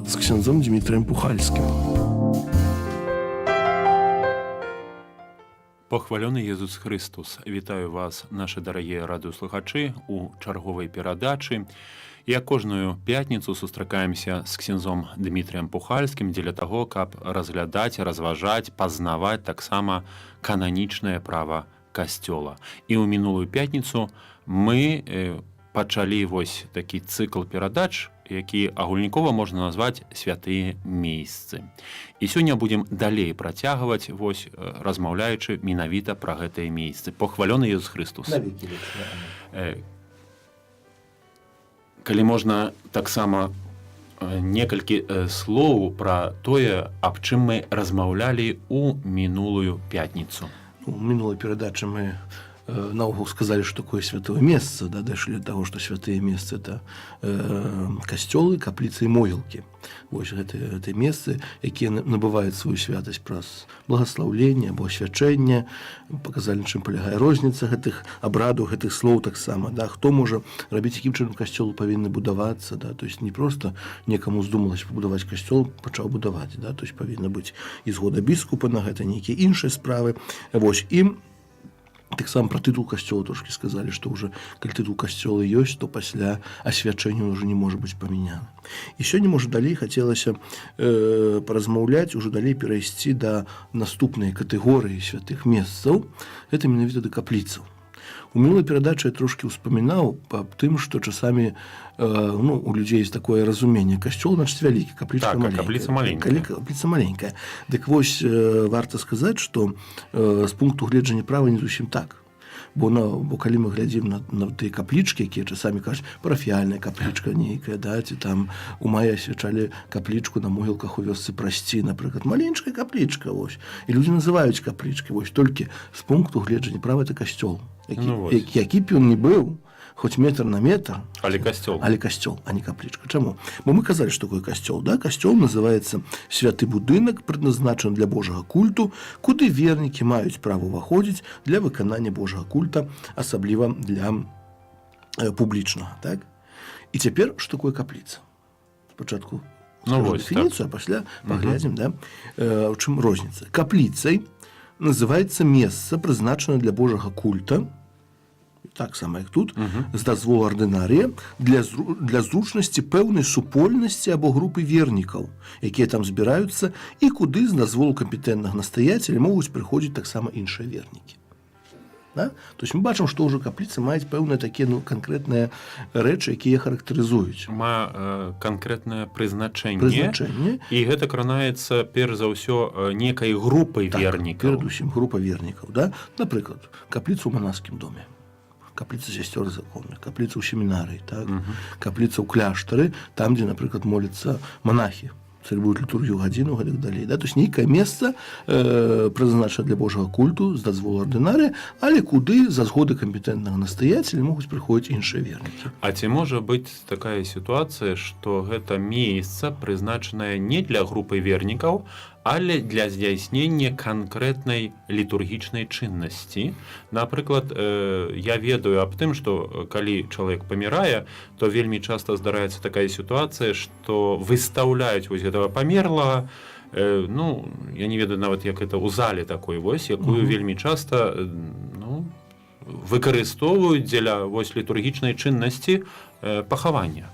з księdzом Дмитрием Пухальским. Похвалений Єсус Христос! Вітаю вас, наші дорогі радіослухачі, у черговій передачі. Як кожную п'ятницю сустракаемся з ксензом Дмитрієм Пухальським для того, каб разглядаць, разважаць, пазнаваць таксама кананічнае права Касцёла. І ў мінулую пятніцу мы пачалі вось такі цыкл перадач, які агульнікова можна назваць святыя месцы. І сёння будзем далей працягваць, вось размаўляючы менавіта пра гэтыя месцы. Похвалёны Єсус Христос! Калі можна таксама некалькі слоў пра тое, аб чым мы размаўлялі ў мінулую пятніцу. У мінулай перадачы мы наогул сказали, что такое святое место, да, дошли до того, что святые места это касцёлы, каплицы и могилки. Вот это места, якія набывают свою святость праз благословление або освячэнне, показали, на чым полягае розніца гэтых абрадаў, гэтых слоў таксама, да, хто можа рабіць, якім чынам касцёл павінны будавацца, да, то есть не просто некаму здумалася пабудаваць касцёл, пачаў будаваць, да, то есть павінна быць і згода біскупа на гэта, нейкія іншыя справы. Вось і таксама пра тытул касцёла трошкі сказалі, што ўжо калі тытул касцёла ёсць, то пасля асвячэння ўжо не можа быць памяняна. І сёння, можа, далей хацелася паразмаўляць, ужо далей перайсці да наступнай катэгорыі святых месцаў, гэта менавіта да капліцаў. У мінулай перадачы я трошкі ўспамінаў аб тым, што часамі у людзей есть такое разуменне. Касцёл, значит, вялікі, каплічка маленькая. Капліца маленькая. Капліца маленькая. Дык вось, варта сказаць, што з пункту гледжання права не зусім так. Бо калі мы глядзім на тыя каплічкі, якія часамі кажуць, парафіяльная каплічка нейкая, да, ці там у маі асвячалі каплічку на могілках у вёсцы Прасці, напрыклад, маленькая каплічка, вось. І людзі называюць каплічкай, вось, толькі з пункту гледжання права это касцёл. Які б ён не быў, хоць метр на метр, але касцёл, а не каплічка. Чаму? Бо мы казалі, што такое касцёл, да? Касцёл называецца святы будынак, прызначаны для Божага культу, куды вернікі маюць права ўваходзіць для выканання Божага культа, асабліва для публічнага, так? І цяпер што такое капліца? Спачатку дэфініцыю, а пасля паглядзім, да? У чым розніца? Капліцай называецца месца, прызначанае для Божага культа, так само, як тут, з дазволу ардынарыя, для зручнасці пэўнай супольнасці або групы вернікаў, якія там збіраюцца, і куды з дазволу кампетэнтнага настаяцеля могуць прыходзіць таксама іншыя вернікі. Да? То есть мы бачым, што ўжо капліцы маюць пэўныя такія канкрэтныя рэчы, якія характарызуюць. Мае канкрэтнае прызначэнне, і гэта кранаецца перш за ўсё некай групай вернікаў. Перадусім група вернікаў, да? Напрыклад, капліца ў манаскім доме, капліца сясцёр законных, капліца ў семінарыі, так? Капліца ў кляштары, там, дзе, напрыклад, моляцца манахі, цэльбуюць літургію гадзіну, гэтак далей. Да? То есть нейкае месца прызначана для Божага культу з дазволу ардынарыя, але куды за згоды кампетэнтнага настаяцеля могуць прыходзіць іншыя вернікі. А ці можа быць такая сітуацыя, што гэта месца прызначанае не для групы вернікаў, але для здзяйснення канкрэтнай літургічнай чыннасці. Напрыклад, я ведаю аб тым, што калі чалавек памірае, то вельмі часта здараецца такая сітуацыя, што выстаўляюць вось гэтага памерлага, я не ведаю нават, як гэта ў зале такой вось, якую вельмі часта выкарыстоўваюць дзеля вось літургічнай чыннасці пахавання.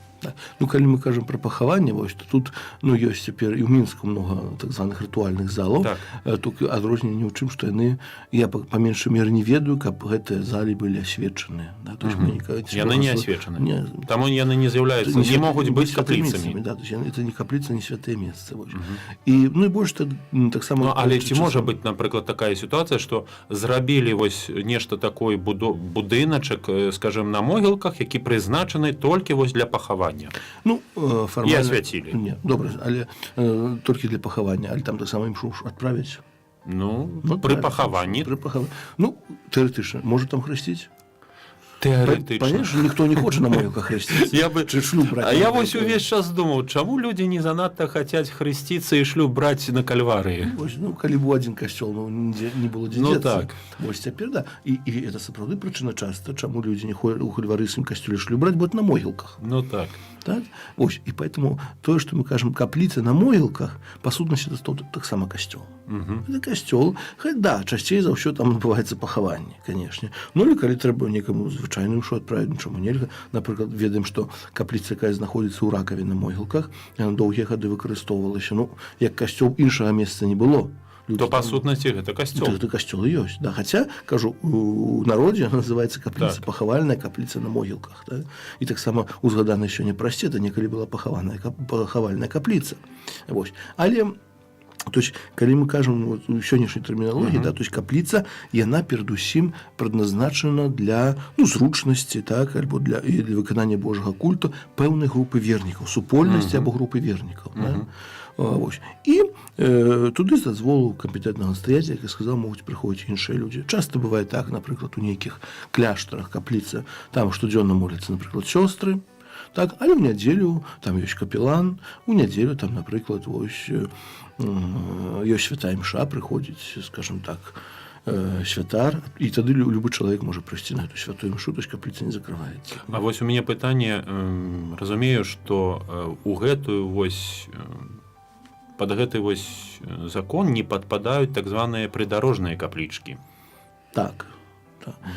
Калі мы кажам пра пахаванне, вось, то тут ёсць цяпер і ў Мінску много так званых рытуальных залаў, толькі адрозненне ў чым, што яны, я па меншай меры не ведаю, каб гэтыя залі былі асвечаныя. Яны не асвечаны. Таму яны не з'яўляюцца, не могуць быць капліцамі. Это не капліца, не святыя месцы. І больш таксама... Але ці можа быць, напрыклад, такая сітуацыя, што зрабілі вось нешта такой будыначак, скажем, на могілках, які прызначаны толькі вось для пахавання. Фармальна... І асвяцілі. Не, добра, але толькі для пахавання, але там таксама ім адправяць. Пры пахаванні. Тэарэтычна, можа там хрысціць? Тэарэтычна. Понимаешь, ніхто не хоча на могілках хресціцца. Я бы... Чи шлюб браць. А я вось увесь час думаў, чаму людзі не занадта хацяць хрысціцца і шлюб браць на кальварыі? Ну, калі б один касцёл, ну, не было дзе Ну, дзецца. так. Вось цяпер, да. І это сапраўды прычына часта, чаму людзі не ходзяць у кальварыйскім касцёле шлюб браць, бо это на могілках. Ну так. Так? Ось, і поэтому тое, што мы кажам капліцы на могілках, па сутнасці это таксама касцёл. Это касцёл, да, часцей за ўсё там адбываецца пахаванне, канешне. Ну, или калі трэба некаму звычайную ўшо адправіць, нічому нельга. Напрыклад, ведаем, што капліца, якая знаходзіцца ў ракаве на могілках, яна доўгія гады выкарыстоўвалася. Ну, як касцёл, іншага месца не было. То па сутнасці гэта касцёл. Это касцёл і ёсць. Да. Хаця, кажу, у народзе называецца капліца, Так. пахавальная капліца на могілках. Да? І таксама узгадана сёння прасцей, это некалі была пахавальная капліца. Вось. Але то есть, калі мы кажам вот, у сённяшняй тэрміналогіі, да, то есть капліца, яна перадусім прадназначана для зручнасці, так, альбо для выканання Божага культу пэўнай групы вернікаў, супольнасці або групы вернікаў. Да? Вось. І туды з дазволу кампетэнтнага стаяцеля, як я сказаў, могуць прыходзіць іншыя людзі. Часта бывае так, напрыклад, у нейкіх кляштарах капліца, там штодзённа моляцца, напрыклад, сёстры, так, але ў нядзелю там ёсць капелан, у нядзелю там, напрыклад, вось ёсць святая імша, прыходзіць, скажем так, святар, і тады любы чалавек можа прыйсці на эту святую імшу, то есть капліца не закрываецца. А вось у мяне пытанне, разумею, што у гэтую вось пад гэты вось закон не падпадаюць так званыя прыдарожныя каплічкі. Так.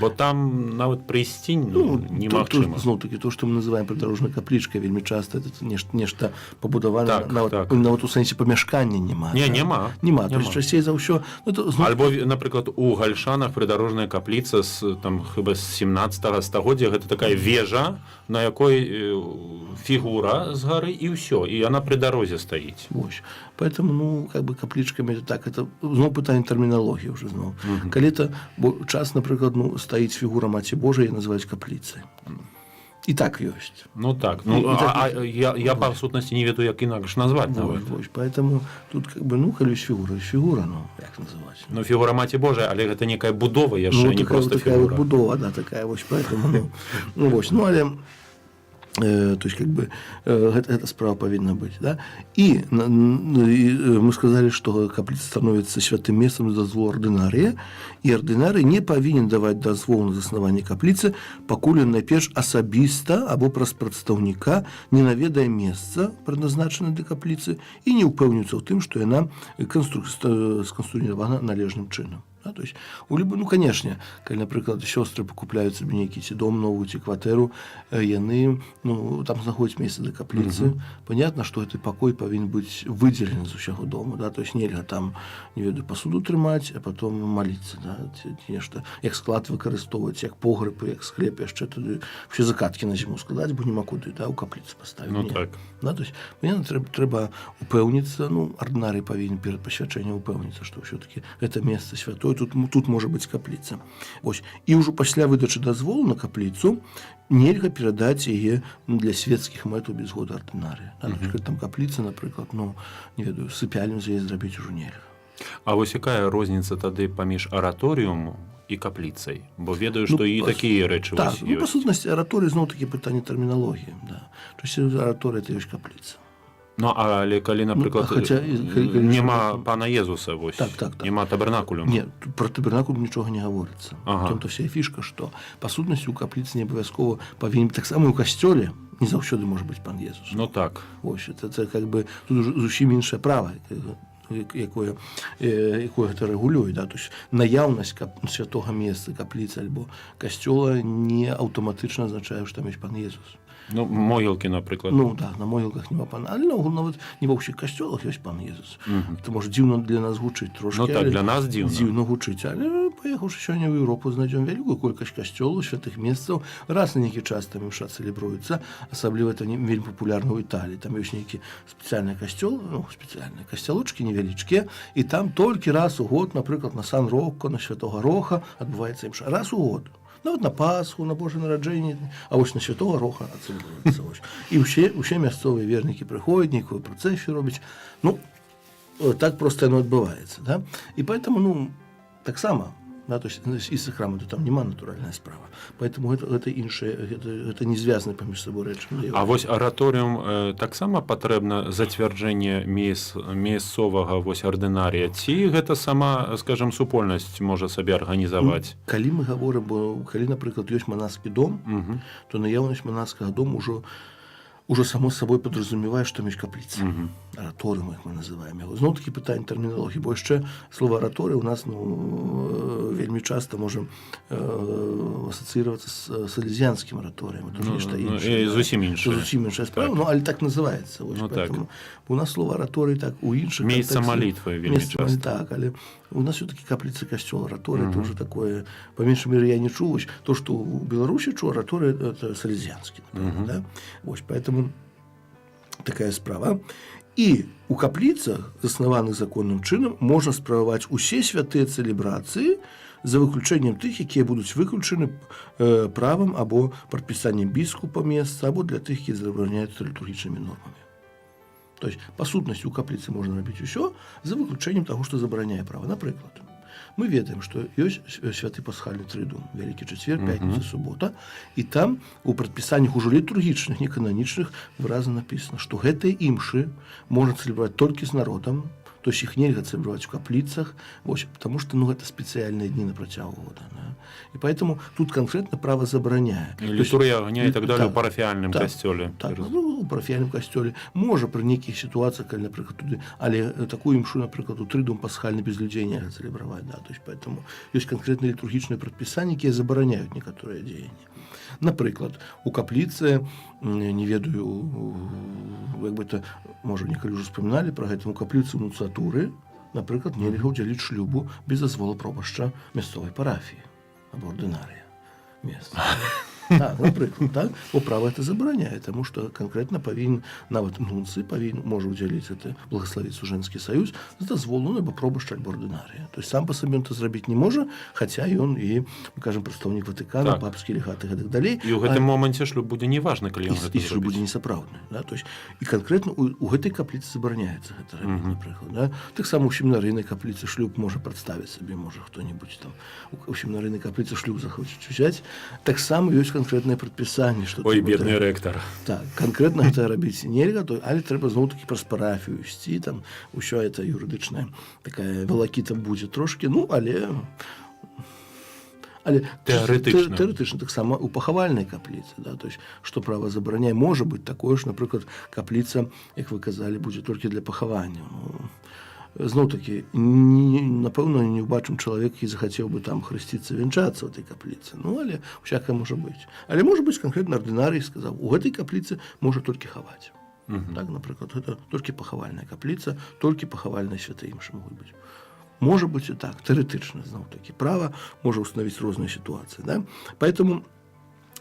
Бо там нават прыйсці немагчыма. Зноў-такі, то, што мы называем прыдарожнай каплічкай, вельмі часта это нешта пабудавана, Так, нават у сэнсе памяшкання няма. Няма. То есть часцей за ўсё... Альбо, напрыклад, у Гальшанах прыдарожная капліца хіба з 17 стагоддзя, гэта такая вежа, на якой фігура з гары, і ўсё, і яна пры дарозе стаіць. Вось. Поэтому, каплічкамі, так, это зноў пытанне тэрміналогіі ўжо зноў. Калі это, бо час, напрыклад, стаіць фігура Маці Божай, называюць капліцай. І так ёсць. Ну так. Я па сутнасці не ведаю, як інакш назваць. Поэтому тут, калі ёсць фігура, як называць? Ну, фігура Маці Божай, але гэта некая будова яшчэ, не проста фігура. Такая будова, да, такая, вось, поэтому, але... То есть, эта справа павінна быць. Да? І мы сказали, што капліца становіцца святым месцам з дазволу ардынарыя, і ардынарый не павінен даваць дазвол на заснаванне капліцы, пакуль ён найперш асабіста або праз прадстаўніка не наведае месца, прадназначанае для капліцы, і не ўпэўніцца ў тым, што яна сканструявана належным чынам. Да, то есть, конечно, калі, напрыклад, сёстры пакупляюць сабе нейкі ці дом новую, ці кватэру, яны там знаходзяць месца для капліцы. Понятно, што гэты пакой павінен быць выдзелены з усяго дому. Да? То есть, нельга там, не ведаю, пасуду трымаць, а потом маліцца. Да? Нешта, як склад выкарыстоўваць, як погребы, як склеп, яшчэ туды ўсе закаткі на зіму складаць, бо нема куды, да, у капліцы паставіць. Ну так. Да? То есть, понятно, трэба упэўніцца, ардынарый павінен перад пасвячэннем упэўніцца, што ўсё-такі гэта месца святое, тут можа быць капліца. Вось. І ўжо пасля выдачы дазволу на капліцу нельга перадаць яе для свецкіх мэтаў без згоды ардынарыя. Там капліца, напрыклад, не ведаю, сыпяльню з яе зрабіць ужо нельга. А вось якая розніца тады паміж араторыуму і капліцай? Бо ведаю, што і такія рэчы так, ёсць. Па сутнасці, араторый зноў-такі пытанне тэрміналогіі. Да. Араторыя – это ёсць капліца. Ну, але калі, напрыклад, няма пана Езуса, вось, няма табернакулю. Не, пра табернакуль нічога не гаворыцца. Там-то вся фішка, што па сутнасці у капліцы не абавязкова павінен, таксама ў касцёле не заўсёды можа быць пан Езус. Ну так. Вось, это тут зусім іншае права, якое гэта рэгулюе. Да? То есть, наяўнасць святога месца, капліцы альбо касцёла не аўтаматычна азначае, што там ёсць пан Езус. Ну, могілкі, напрыклад. Ну, так, на могілках няма пана. Але нават не ва ўсіх касцёлах ёсць пан Езус. Это, можа, дзіўна для нас гучыць трошкі. Ну, так, для нас дзіўна. Дзіўна гучыць. Але, паехаўшы сёння ў Еўропу, знайдзём вялікую колькасць касцёлаў, святых месцаў. Раз на нейкі час там імша цэлебруецца. Асабліва это вельмі папулярна ў Італіі. Там ёсць нейкі спецыяльны касцёл, спецыяльныя касцялочкі невялічкія, і там толькі раз у год, напрыклад, на Сан-Рокко, на Святога Роха адбываецца імша. Раз у год. Нават на Пасху, на Божае нараджэнне, а вось на Святога Роха ацэлебруецца. І ўсе мясцовыя вернікі прыходзяць, нейкую працэсію робяць. Так проста яно адбываецца. Да? І поэтому, таксама, Да, то есть і сакраменту там няма натуральная справа. Поэтому гэта іншае, гэта не звязаны паміж сабой рэчы. А вось араторыум таксама патрэбна зацвярджэнне месцовага вось ардынарыя, ці гэта сама, скажем, супольнасць можа сабе арганізаваць? Калі мы гаворым, бо калі, напрыклад, ёсць манаскі дом, то наяўнасць манаскага дому уже само собой подразумевает, что есть каплица. Ораториум, як мы называем его. Знову таки питання термінології, бо ще слово ораторія у нас вельми часто може асоціюватися з салезіанським ораторієм. Це нечто інше. Зовсім інше. Зовсім інша справа, але так називається. Так. У нас слово ораторій так у інших Місце молитви вельми часто. Так, але у нас все-таки каплица, костел, оратория, это уже такое, по меньшей мере, я не чув, то, что у Беларуси чув, оратория, это салезианский, например, да? Вот, поэтому такая справа. І у капліцах, заснаваных законным чынам, можна справаваць усе святыя цэлебрацыі за выключэннем тых, якія будуць выключаны правам або прадпісаннем біскупа месца, або для тых, якія забараняюцца літургічнымі нормамі. То есть, по сутнасці, у капліцы можна рабіць усё за выключэннем таго, што забараняе права. Напрыклад, мы ведаем, што ёсць святы пасхальны трыдум, Вялікі чацвер, пятніца, субота, і там у прадпісаннях ужо літургічных, не кананічных выразна напісана, што гэтыя імшы можна цэлебраваць толькі з народам, то есть их нельзя цэлебраваць у каплицах, потому что это специальные дни на працягу года. Да? И поэтому тут конкретно право забараняе. Літургія огня и так далее в парафіяльным касцёле. Так, у парафіяльным касцёле можа пры нейкіх ситуациях, калі, напрыклад, туды, але такую імшу, напрыклад, у трыдум пасхальны без людзей нельзя цэлебраваць. Да? То есть поэтому есть конкретные літургічныя прадпісанні, якія забараняюць некаторыя дзеянні. Напрыклад, у капліцы, не ведаю, як бы это, можа, некалі ўжо вспаміналі пра гэта, у капліцы нуцыятуры, напрыклад, нельга ўдзяліць шлюбу без дазволу пробашча мясцовай парафіі або ардынарыя месца. Так, напрыклад, так? Бо права это забараняе, тому што канкрэтна павінен, нават нунцый можа ўдзяліць это благословіць Сужэнскі саюз з дазволу або пробашча альбо ардынарыя. То есть сам па сабе это зрабіць не можа, хаця ён і, кажам, прадстаўнік Ватыкана, папскі легат і гэтак далей. І ў гэтым моманце шлюб будзе неважна, калі ён гэта зробіць. І шлюб будзе несапраўдны. Да? То есть, і канкрэтна у гэтай капліцы забараняецца гэта рабіць, напрыклад. Да? Таксама у семінарыйнай капліцы шлюб можа прадставіць сабе, можа хто-небудзь там. У семінарыйнай капліцы шлюб захочуць узяць. Таксама ёсць канкрэтнае прадпісанне, што ой, бедны рэктар. Так, канкрэтна гэта рабіць нельга, але трэба зноў-такі праз парафію ісці, там усё это юрыдычная такая валакіта будзе трошкі, але тэарэтычна таксама у пахавальнай капліцы, да, то есть што права забараняе, можа быць такое ж, напрыклад, капліца, як вы казалі, будзе толькі для пахавання. Зноў-такі, напэўна, не ўбачым чалавек, які захацеў бы там хрысціцца, вянчацца ў этой капліцы. Але всякае можа быць. Але можа быць канкрэтна ардынарый сказаў, у гэтай капліцы можа толькі хаваць. Так, напрыклад, гэта толькі пахавальная капліца, толькі пахавальныя святыя імшы могуць быць. Можа быць і так, тэарэтычна, зноў-такі, права можа ўстанавіць розныя сітуацыі. Да? Поэтому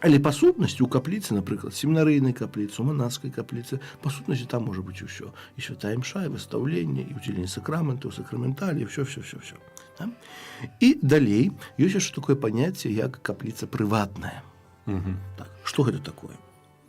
але па сутнасці ў капліцы, напрыклад, семінарыйнай капліцы, у манаскай капліцы, па сутнасці там можа быць усё. І святая імша, і выстаўленне, і ўдзеленне сакраментаў, сакраменталі, ўсё. Да? І далей ёсць яшчэ такое паняцце, як капліца прыватная. Так, што гэта такое?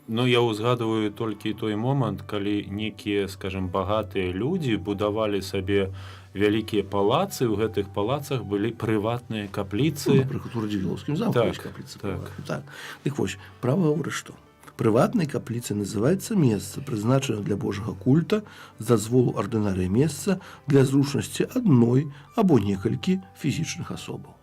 Я узгадываю толькі той момант, калі некія, скажем, багатыя людзі будавалі сабе вялікія палацы, у гэтых палацах былі прыватныя капліцы. Напрыклад, у Радзівілаўскім замку ёсць капліца прыватная. Так. Дык вось, права гаворыць што? Прыватнай капліцай называецца месца, прызначанае для божага культа, з дазволу ардынарыя месца для зручнасці адной або некалькі фізічных асобаў.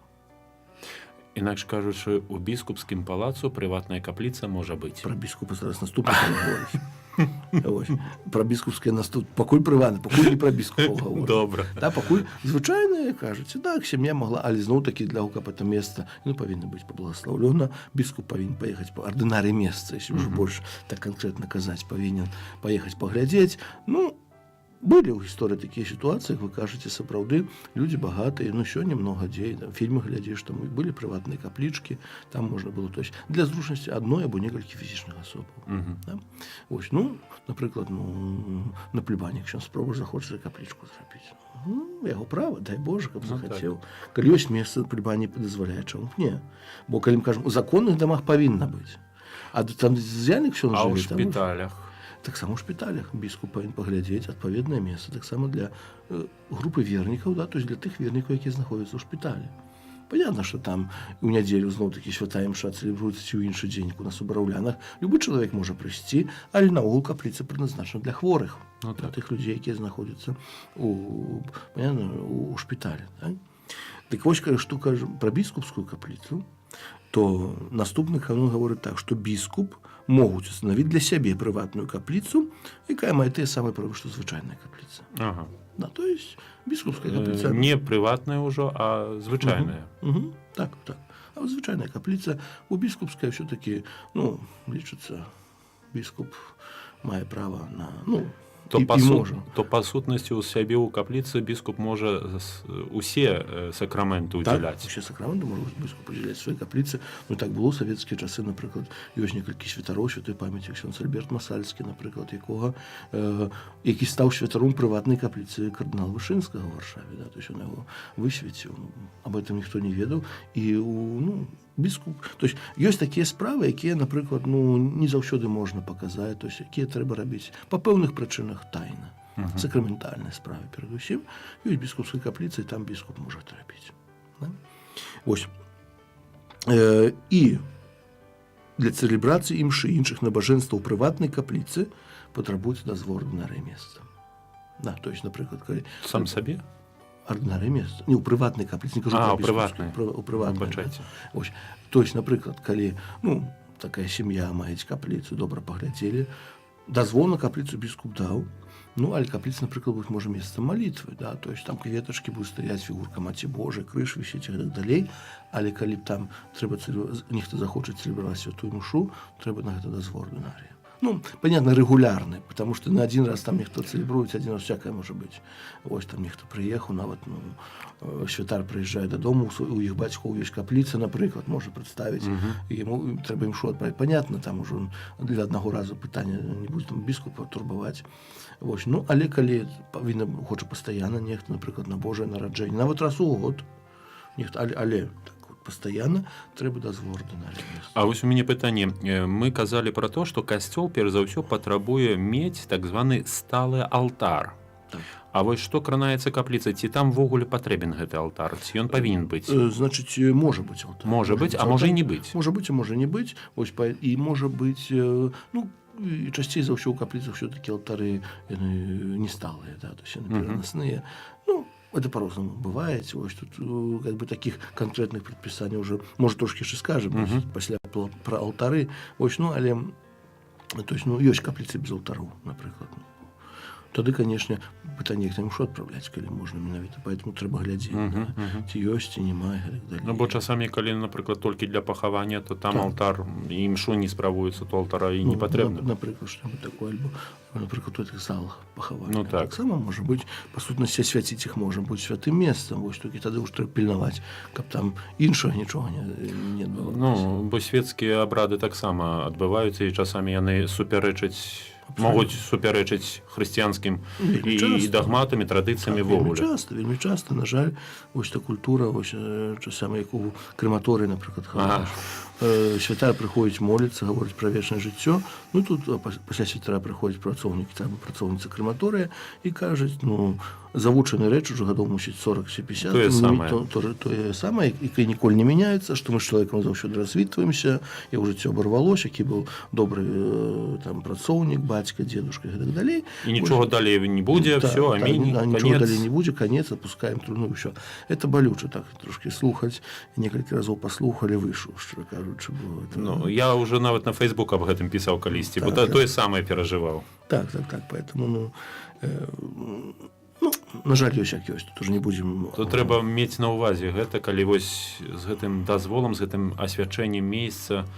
Інакш кажучы, у біскупскім палацу прыватная капліца можа быць. Пра біскупа зараз наступна гаворыць. Пра біскупскае пакуль прыватна, пакуль не пра біскупаў гаворыць. Добра. Да, пакуль звычайна, кажуць, так, сям'я магла, але зноў-такі для каб это месца павінна быць паблагаслаўлёна, біскуп павінен паехаць па ардынарый месца, если ўжо больш так канкрэтна казаць, павінен паехаць паглядзець. Былі ў гісторыі такія сітуацыі, як вы кажаце, сапраўды, людзі багатыя, сёння многа дзей, фільмы глядзіш, там былі прыватныя каплічкі, там можна было, то есть для зручнасці адной або некалькі фізічных асобаў. Да? Вось, напрыклад, на плебані, ксёндз спробуеш захочаш каплічку зрабіць. Яго права, дай Боже, каб захацеў. Калі ёсць месца, плебані дазваляе, чаму не. Бо, калі мы кажам, у законных дамах павінна быць. А там з'яўны ксёндз жыве. А ў шпіталях? Таксама ў шпіталях біскуп павінен паглядзець адпаведнае месца, таксама для групы вернікаў, да, то есть для тых вернікаў, якія знаходзяцца ў шпіталі. Понятно, что там у нядзелю зноў-такі святая імша цэлебруецца ці ў іншы дзень у нас у Бараўлянах. Любы чалавек можа прыйсці, але наогул капліца прызначана для хворых, для тых людзей, якія знаходзяцца у шпіталі. Так? Дык вось, што кажам пра біскупскую капліцу, то наступны канон гаворыць так, што біскуп могуць устанавіць для сябе прыватную капліцу, якая мае тыя самыя правы, што звычайная капліца. Ага. Да, то есть біскупская капліца. Не прыватная ўжо, а звычайная. Так. А вот звычайная капліца, у біскупская ўсё-такі, лічыцца, біскуп мае права на, То па сутнасці ў сябе ў капліцы біскуп можа усе сакраменты ўдзяляць. Так, усе сакраменты можа біскуп удзяляць свае капліцы. Так было ў савецкія часы, напрыклад, ёсць некалькі святароў святой памяці, ксёндз Альберт Масальскі, напрыклад, які стаў святаром прыватнай капліцы кардынала Вышынскага ў Варшаве. Да? То есть ён яго высвеціў. Аб этом ніхто не ведаў. І біскуп. То есть ёсць такія справы, якія, напрыклад, не заўсёды можна паказаць, то есть якія трэба рабіць па пэўных прычынах тайна. Сакраментальныя справы перадусім. Ёсць біскупская капліца, і там біскуп можа гэта рабіць. Да? Вось. І для цэлебрацыі імшы іншых набажэнстваў прыватнай капліцы патрабуецца дазвол ардынарнае месца. Да, то есть, напрыклад, калі сам сабе ардынарнае месца. Не, ў прыватнай капліцы, не кажу пра біскупскую, у прыватнай. Вось. То есть, напрыклад, калі, такая сям'я мае капліцу, добра паглядзелі, дазвол на капліцу біскуп даў, але капліца, напрыклад, будзе, можа, месцам малітвы, да, то есть там кветачкі будзе стаяць, фігурка Маці Божай, крыж вісіць і так далей, але калі б там трэба нехта захоча цэлебраваць святую мушу, трэба на гэта дазвол ардынарыя. Понятно, регулярны, потому что на один раз там нехто цэлебруецца, один раз всякое может быть. Вось там нехто прыехаў, нават святар прыязджае дадому, у іх бацькоў ёсць капліца, напрыклад, можа прадставіць, яму трэба імшу адправіць. Понятно, там ужо для аднаго разу пытання не будзе там біскупа турбаваць. Вось, але калі павінна хоча пастаянна нехта, напрыклад, на Божае нараджэнне, нават раз у год, нехта, але пастаянна трэба дазвол ардынарнае месца. А вось у мяне пытанне. Мы казалі пра то, што касцёл перш за ўсё патрабуе мець так званы сталы алтар. Так. А вось што кранаецца капліца, ці там ввогуле патрэбен гэты алтар, ці ён павінен быць? Значыць, можа быць алтар. Можа быць, а можа і не быць. Можа быць, а можа не быць. Вось, і можа быць, і часцей за ўсё ў капліцах ўсё-такі алтары не сталыя, да, то есть яны перанасныя. Это по-разному бывает. Ось тут как бы таких конкретных предписаний уже, может, трошки ще скажем, пасля про алтары. Ось, але то есть, ёсць капліцы без алтару, напрыклад. Тады, конечно, пытанне, як там імшу адпраўляць, калі можна менавіта, поэтому трэба глядзець, ці ёсць, ці няма, і так далей. Бо часамі, калі, напрыклад, толькі для пахавання, то там алтар, і імшу не справуецца, то алтара і не патрэбна. Напрыклад, што-небудь такое, альбо, напрыклад, у гэтых залах пахавання. Так. Таксама можа быць, па сутнасці, свяціць іх можа быць святым месцам, вось толькі тады ўж трэба пільнаваць, каб там іншага нічога не адбывалася. Бо свецкія абрады таксама адбываюцца, і часамі яны могуць супярэчыць хрысціянскім і дагматамі, традыцыямі ввогуле. Вельмі часта, на жаль, вось та культура, вось часамі, як у крэматорыі, напрыклад, святар прыходзіць моліцца, гаворыць пра вечнае жыццё, тут пасля святара прыходзіць працоўнік, там працоўніца крэматорыя і кажуць, завучаны рэч уже гадоў мусіць 40-50, тое самае, якое ніколі не мяняецца, што мы з чалавекам заўсёды развітваемся, яго жыццё абарвалося, які быў добры там працоўнік, бацька, дзедушка і так далей. І нічога далей не будзе, все, амінь, конец. Нічога далей не будзе, конец, опускаем труну, ўсё. Это балюча так трошки слухаць, некалькі разоў паслухалі, выйшаў, шчыра кажучы. Я уже нават на Facebook аб гэтым пісаў калісьці, бо тое самае перажываў. Так, поэтому, на жаль, ёсць як ёсць, тут уже не будзем... То трэба мець на ўвазе гэта, калі вось з гэтым дазволам, з гэтым асвячэннем месяца,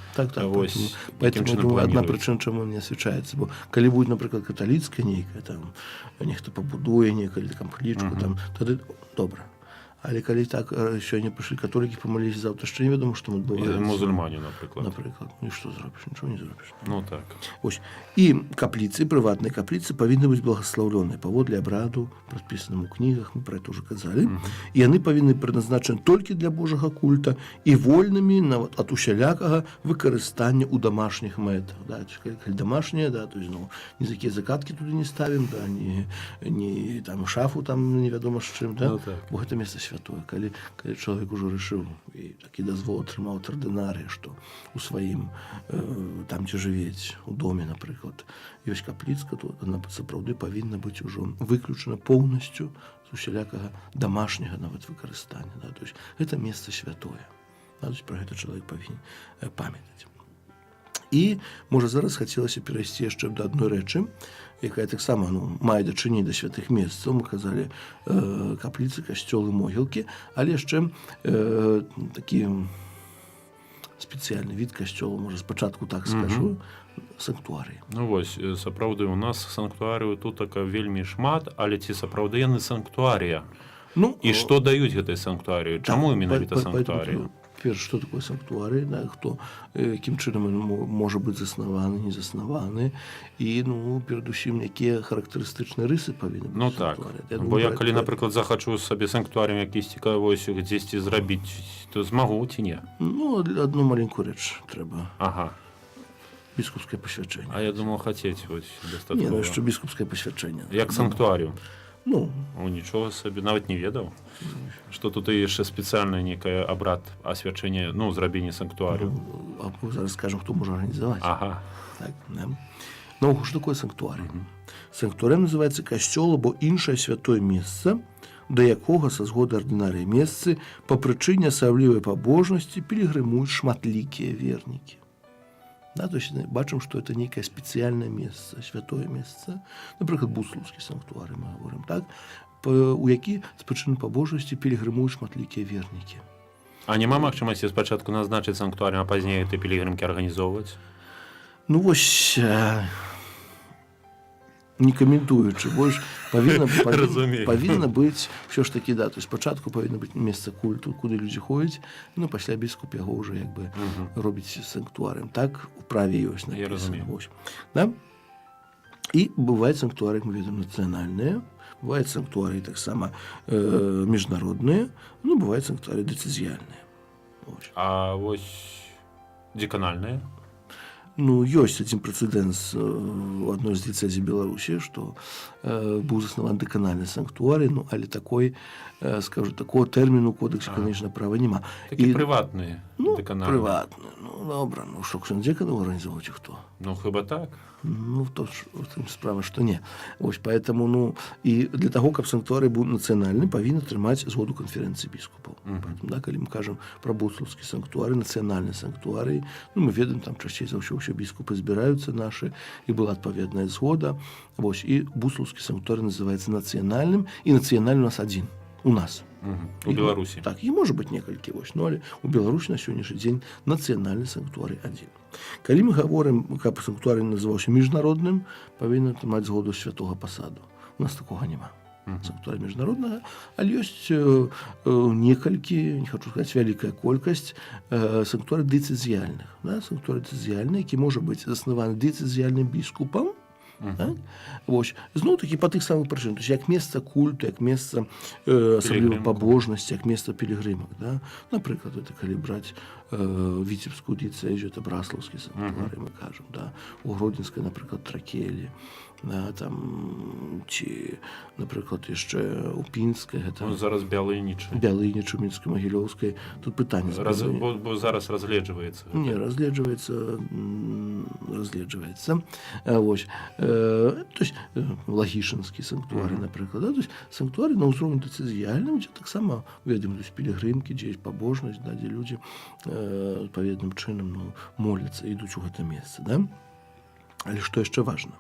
вось такім чынам планіруюць. Адна прычына, чаму не асвячаецца, бо калі будзе, напрыклад, каталіцкая нейкая, там, нехта пабудуе некалі камплічку, там, тады добра. Але калі так сёння прыйшлі католікі, памаліліся, заўтра яшчэ невядома, што адбываецца. Мусульмане, напрыклад. І што зробіш? Нічого не зробіш. Так. Ось. І капліцы, прыватныя капліцы павінны быць благаслаўлёныя паводле абраду, прадпісаным у кнігах, мы пра гэта ўжо казалі. І яны павінны прызначаны толькі для Божага культа і вольнымі нават ад усялякага выкарыстання ў дамашніх мэтах. Калі дамашнія, то есть, ні за якія закаткі туды не ставім, ні там шафу там невядома з чым, бо гэта месца святое, калі чалавек ужо рашыў і такі дазвол атрымаў ад ардынарыя, што у сваім там, дзе жывець, у доме, напрыклад, ёсць капліцка, то яна сапраўды павінна быць ужо выключана поўнасцю з усялякага дамашняга нават выкарыстання. Да? То есть гэта месца святое. Да? То есть пра гэта чалавек павінен памятаць. І, можа, зараз хацелася перайсці яшчэ да адной рэчы, якая таксама мае дачыненне да святых месцаў. Мы казалі капліцы, касцёлы, могілкі, але яшчэ такі спецыяльны від касцёла, можа, спачатку так скажу, санктуарыі. Ну вось, сапраўды, у нас санктуарыю тут така вельмі шмат, але ці сапраўды яны санктуарія? І што даюць гэтай санктуарыі? Чаму менавіта санктуарія? Перш, што такое санктуарый, да, хто, якім чынам можа быць заснаваны, не заснаваны, і, перадусім, якія характарыстычныя рысы павінны быць. Ну так, бо я, калі, напрыклад, захачу сабе санктуарыем якісьці дзесьці зрабіць, то змагу ці не? Адну маленькую рэч трэба. Ага. Біскупскае пасвячэнне. А я думаў, хацець, вось, дастаткова. Не, яшчэ біскупскае пасвячэнне. Як санктуарыю? Нічога сабе, нават не ведаў. Што тут яшчэ спецыяльна некае абрад асвячэння, зрабення санктуарыю. Зараз скажам, хто можа арганізаваць. Ага. Так, да. Што такое санктуарый? Санктуарыем называецца касцёл або іншае святое месца, да якога са згоды ардынарыя месцы па прычыне асаблівай пабожнасці пілігрымуюць шматлікія вернікі. Да, то есть бачым, што это нейкае спецыяльнае месца, святое месца, напрыклад, Буслаўскі санктуарый, мы говорим, так, у які з прычыны пабожнасці пілігрымуюць шматлікія вернікі. А няма магчымасці спачатку назначыць санктуарый, а пазней гэтай пілігрымкі арганізоўваць? Вось, не каментуючы, больш павінна быць ўсё ж такі, да, то есть спачатку павінна быць месца культу, куды людзі ходзяць, пасля біскуп яго ўжо як бы робіць санктуарыем. Так у праве ёсць напісана. Я разумею. Да? І бываюць санктуарыі, мы ведаем, нацыянальныя, бываюць санктуарыі таксама міжнародныя, бываюць санктуарыі дэцызіяльныя. А вось дзеканальныя? Ёсць адзін прэцэдэнт у адной з дыцэзій Беларусі, што быў заснаваны дэканальны санктуарый, але такой, скажу, такого тэрміну ў кодэксе канечнага права няма. Такі прыватныя дэканальныя. Прыватны. Добра, што ксёндзеканаў арганізоўваць хто? Хіба так. То ж справа, што не. Вось, поэтому, і для таго, каб санктуарый быў нацыянальны, павінен атрымаць згоду канферэнцыі біскупаў. Калі мы кажам пра Буслаўскі санктуарый, нацыянальны санктуарый, мы ведаем, там часцей за ўсё біскупы збіраюцца нашы, і была адпаведная згода. Вось, і Буслаўскі санктуарый называецца нацыянальным, і нацыянальны у нас адзін. У нас. У Беларусі. Так, і можа быць некалькі, але у Беларусі на сённяшні дзень нацыянальны санктуарый адзін. Калі мы гаворым, каб санктуарый называўся міжнародным, павінен атрымаць згоду святога пасаду. У нас такога няма. Санктуарый міжнароднага, але ёсць некалькі, не хочу сказаць, вялікая колькасць санктуарый дэцызіяльных. Санктуарый дэцызіяльны, які можа быць заснаваны дэцызіяльным біскупам, зноў-такі па тых самых прычынах, то есть як месца культу, як месца асаблівай пабожнасці, як месца пілігрымак. Напрыклад, это калі браць Віцебскую дыцэзію, это Браслаўскі санктуарый, мы кажам, у Гродзенскай, напрыклад, Тракелі, ці, напрыклад, яшчэ у Пінскай, зараз Бялынічы, Мінскай, Магілёўскай, тут пытанне. Бо зараз разгледжваецца. Не, разгледжваецца. Вось. То есть Лагішынскі санктуарый, напрыклад. То есть санктуарый на ўзроўні дэцызіяльным, дзе таксама ведаем, пілігрымкі, дзе ёсць пабожнасць, дзе людзі адпаведным чынам моляцца, ідуць у гэта месца. Але што яшчэ важна?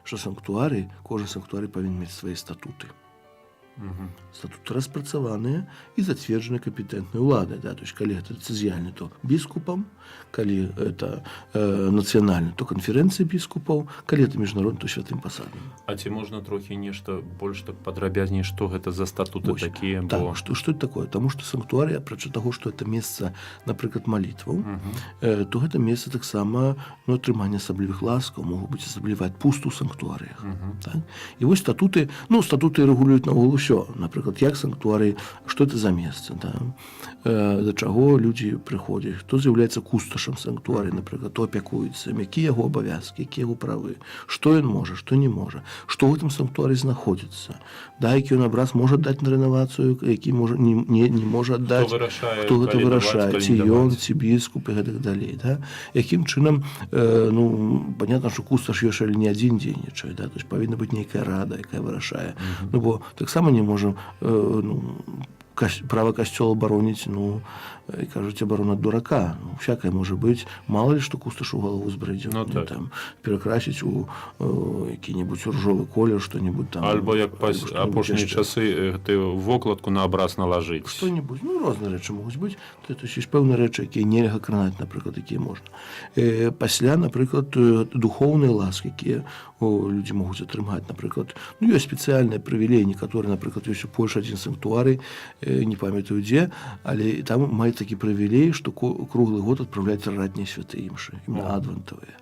Што санктуарый, кожны санктуарый павінен мець свае статуты. Статуты распрацаваныя і зацверджаны кампетэнтнай уладай. То есть калі гэта дэцызіяльны, то біскупам, калі это нацыянальны, то канферэнцыі біскупаў, калі это міжнародны, то святым пасадам. А ці можна трохі нешта больш так падрабязней, што гэта за статуты такія? Так, што это такое? Таму што санктуарый, апрача таго, што это месца, напрыклад, малітваў, то гэта месца таксама атрымання асаблівых ласкаў, могуць быць асаблівыя адпусты ў санктуарыях. І вось статуты рэгулююць наогул ўсё, напрыклад, як санктуарый, што это за месца, да? Да чаго людзі прыходзяць, хто з'яўляецца кусташам санктуарый, напрыклад, хто апякуецца, якія яго абавязкі, якія яго правы, што ён можа, што не можа, што ў гэтым санктуарый знаходзіцца, да, які ён абраз можа даць на рэнавацыю, які можа, не можа аддаць, хто гэта вырашае, ці ён, ці біскуп і гэтак далей, да? Якім чынам, понятно, што кусташ ёсць, але не адзін дзейнічае, да? То есть павінна быць нейкая рада, якая вырашае. Бо таксама не можам права касцёла бароніць, і кажуць, абарона ад дурака. Всякае можа быць, мала ли што кусташ у галаву збрэдзе, там перакрасіць у які-небудзь ружовы колер, што-небудзь там. Альбо як апошнія часы ты вокладку на абраз налажыць. Што-небудзь, розныя рэчы могуць быць. То ёсць пэўныя рэчы, якія нельга кранаць, напрыклад, якія можна. Пасля, напрыклад, духоўныя ласкі, якія людзі могуць атрымаць, напрыклад, ёсць спецыяльныя прывілеі, некаторыя, напрыклад, ёсць у Польшы адзін санктуарый, не памятаю дзе, але там мае такі прывілей, што круглы год адпраўляюць ратнія святыя імшы, адвентавыя.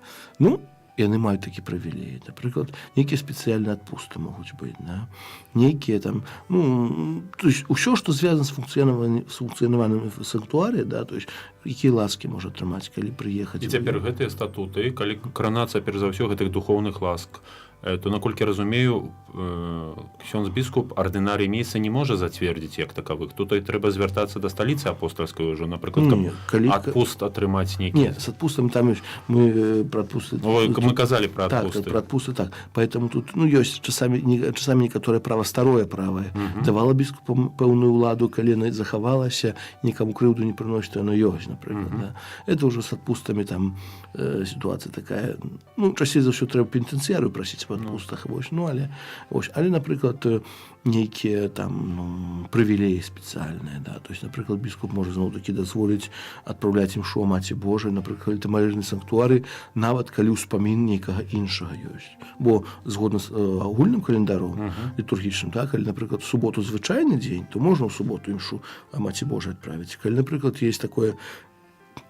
Яны маюць такі прывілей. Напрыклад, нейкія спецыяльныя адпусты могуць быць, да? Нейкія там, то есть усё, што звязана з функцыянаваннем санктуарыя, да, то есть якія ласкі можа атрымаць, калі прыехаць. І цяпер гэтыя статуты, калі кранацца перш за ўсё гэтых духоўных ласк, то, наколькі разумею, ксёндз біскуп ардынарый месца не можа зацвердзіць як такавых. Тут трэба звяртацца да сталіцы апостальскай ужо, напрыклад, адпуст атрымаць нейкі. Не, з адпустам там мы пра адпусты. Мы казалі пра адпусты. Так, пра адпусты, так. Поэтому тут, ёсць часамі некаторае права, старое правае. Давала біскупам пэўную ўладу, калі яна захавалася, нікаму крыўду не прыносіць, яно ёсць, напрыклад, да. Это ўжо з адпустамі там сітуацыя такая. Часцей за ўсё трэба пенітэнцыярыю прасіць па адпустах, але, напрыклад, нейкія там прывілеі спецыяльныя, да, то есть, напрыклад, біскуп можа зноў-такі дазволіць адпраўляць імшу Маці Божай, напрыклад, калі малежны санктуары, нават калі ўспамін нейкага іншага ёсць. Бо згодна з агульным календаром літургічным, так, калі, напрыклад, в суботу звычайны дзень, то можна ў суботу імшу Маці Божай адправіць. Калі, напрыклад, есть такое